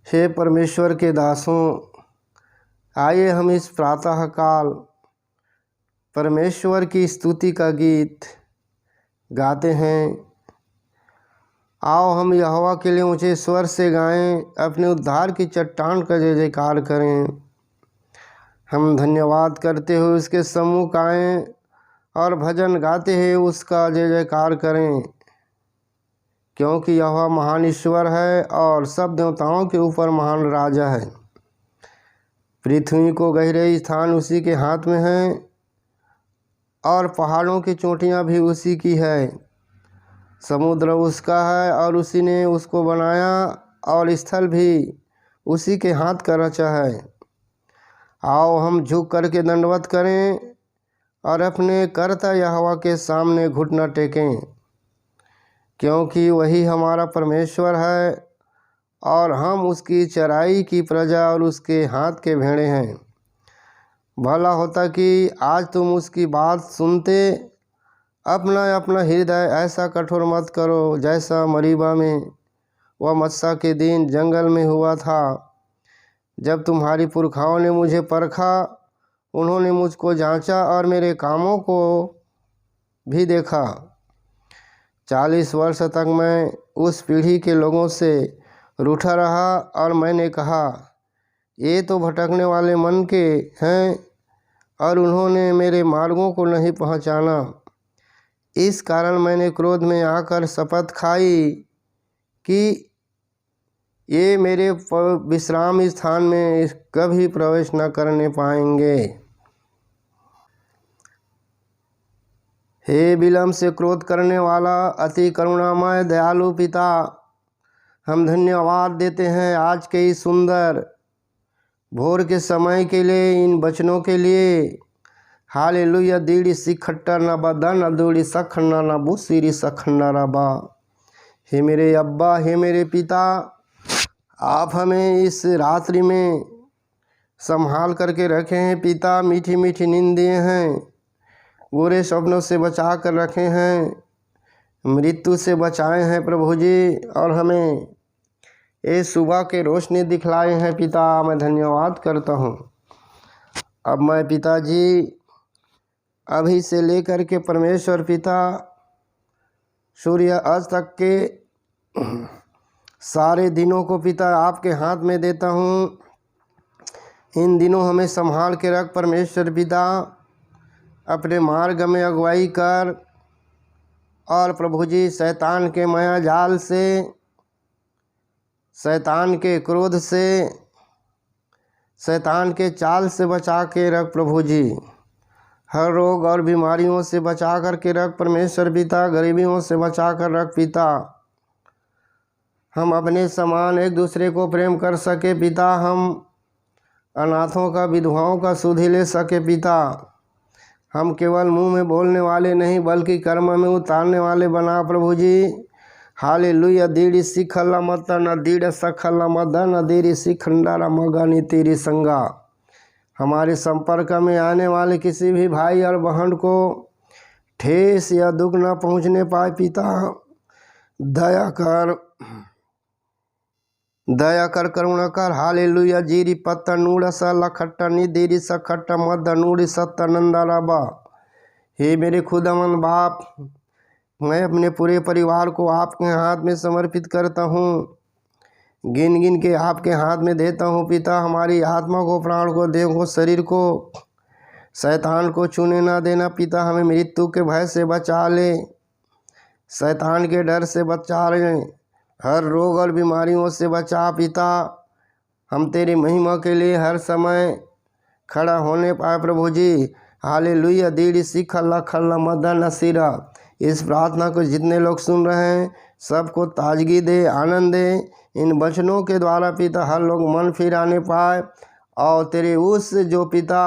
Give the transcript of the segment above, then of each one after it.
हे परमेश्वर के दासों, आइए हम इस प्रातः काल परमेश्वर की स्तुति का गीत गाते हैं। आओ हम यहोवा के लिए ऊंचे स्वर से गाएं, अपने उद्धार की चट्टान का जय जयकार करें। हम धन्यवाद करते हुए उसके सम्मुख आएँ और भजन गाते हुए उसका जय जयकार करें, क्योंकि यहोवा महान ईश्वर है और सब देवताओं के ऊपर महान राजा है। पृथ्वी को गहरे स्थान उसी के हाथ में हैं और पहाड़ों की चोटियां भी उसी की है। समुद्र उसका है और उसी ने उसको बनाया और स्थल भी उसी के हाथ का रचा है। आओ हम झुक करके दंडवत करें और अपने कर्ता यहोवा के सामने घुटना टेकें, क्योंकि वही हमारा परमेश्वर है और हम उसकी चराई की प्रजा और उसके हाथ के भेड़े हैं। भला होता कि आज तुम उसकी बात सुनते। अपना अपना हृदय ऐसा कठोर मत करो जैसा मरीबा में व मस्सा के दिन जंगल में हुआ था, जब तुम्हारी पुरखाओं ने मुझे परखा। उन्होंने मुझको जांचा और मेरे कामों को भी देखा। 40 वर्ष तक मैं उस पीढ़ी के लोगों से रूठा रहा और मैंने कहा, ये तो भटकने वाले मन के हैं और उन्होंने मेरे मार्गों को नहीं पहचाना। इस कारण मैंने क्रोध में आकर शपथ खाई कि ये मेरे विश्राम स्थान में कभी प्रवेश न करने पाएंगे। हे विलम्ब से क्रोध करने वाला अति करुणामय दयालु पिता, हम धन्यवाद देते हैं आज के इस सुंदर भोर के समय के लिए, इन वचनों के लिए। हालेलुया। दीड़ी सिखट्टा न बदन अदूड़ी सखन्ना न बुसीरी सखन्ना रबा। हे मेरे अब्बा, हे मेरे पिता, आप हमें इस रात्रि में संभाल करके रखे हैं पिता। मीठी मीठी नींद दिए हैं, बुरे सपनों से बचा कर रखे हैं, मृत्यु से बचाए हैं प्रभु जी, और हमें ये सुबह के रोशनी दिखलाए हैं पिता। मैं धन्यवाद करता हूँ। अब मैं पिताजी अभी से लेकर के परमेश्वर पिता सूर्य अस्त तक के सारे दिनों को पिता आपके हाथ में देता हूँ। इन दिनों हमें संभाल के रख परमेश्वर पिता, अपने मार्ग में अगुवाई कर, और प्रभु जी शैतान के माया जाल से, शैतान के क्रोध से, शैतान के चाल से बचा के रख प्रभु जी। हर रोग और बीमारियों से बचा कर के रख परमेश्वर पिता, गरीबियों से बचा कर रख पिता। हम अपने समान एक दूसरे को प्रेम कर सके पिता। हम अनाथों का, विधवाओं का सुधि ले सके पिता। हम केवल मुंह में बोलने वाले नहीं बल्कि कर्म में उतारने वाले बना प्रभु जी। हालेलुया। दीड़ी सिखला मत न दीड़ सखला मद न दीरी सिखंडारा मगनी तेरी संगा। हमारे संपर्क में आने वाले किसी भी भाई और बहन को ठेस या दुख न पहुंचने पाए पिता। दया कर करुणा कर। हालेलुया। जीरी पत्ता नूड़ सा लखट्टा निधीरी सखट्टा मद नूड़ी सत्ता नंदा राबा। हे मेरे खुदावन बाप, मैं अपने पूरे परिवार को आपके हाथ में समर्पित करता हूँ। गिन गिन के आपके हाथ में देता हूँ पिता। हमारी आत्मा को, प्राण को, देह को, शरीर को शैतान को छूने ना देना पिता। हमें मृत्यु के भय से बचा ले, शैतान के डर से बचा ले, हर रोग और बीमारियों से बचा पिता। हम तेरी महिमा के लिए हर समय खड़ा होने पाए प्रभु जी। हालेलुया। दीड़ी सिखल्ला खल्ला मदन नसीरा। इस प्रार्थना को जितने लोग सुन रहे हैं सबको ताजगी दे, आनंद दे। इन वचनों के द्वारा पिता हर लोग मन फिराने पाए और तेरे उस जो पिता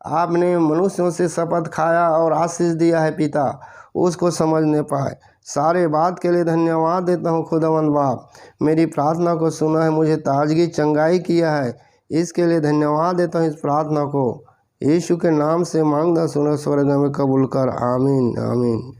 आपने मनुष्यों से शपथ खाया और आशीष दिया है पिता, उसको समझने पाए। सारे बात के लिए धन्यवाद देता हूँ खुदावंद बाप। मेरी प्रार्थना को सुना है, मुझे ताजगी चंगाई किया है, इसके लिए धन्यवाद देता हूँ। इस प्रार्थना को यीशु के नाम से मांगता सुना, स्वर्ग में कबूल कर। आमीन आमीन।